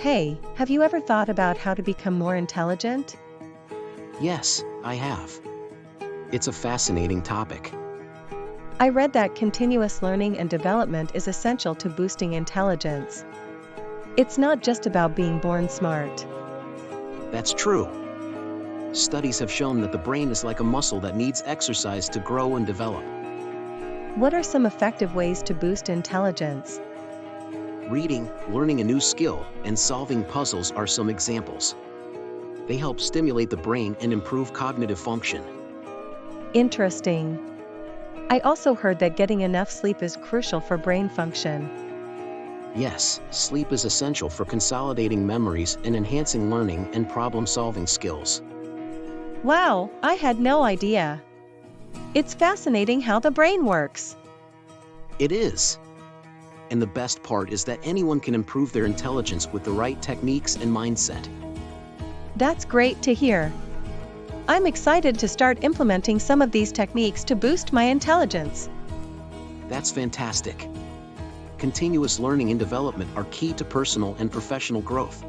Hey, have you ever thought about how to become more intelligent? Yes, I have. It's a fascinating topic. I read that continuous learning and development is essential to boosting intelligence. It's not just about being born smart. That's true. Studies have shown that the brain is like a muscle that needs exercise to grow and develop. What are some effective ways to boost intelligence? Reading, learning a new skill, and solving puzzles are some examples. They help stimulate the brain and improve cognitive function. Interesting. I also heard that getting enough sleep is crucial for brain function. Yes, sleep is essential for consolidating memories and enhancing learning and problem-solving skills. Wow, I had no idea. It's fascinating how the brain works. It is. And the best part is that anyone can improve their intelligence with the right techniques and mindset. That's great to hear. I'm excited to start implementing some of these techniques to boost my intelligence. That's fantastic. Continuous learning and development are key to personal and professional growth.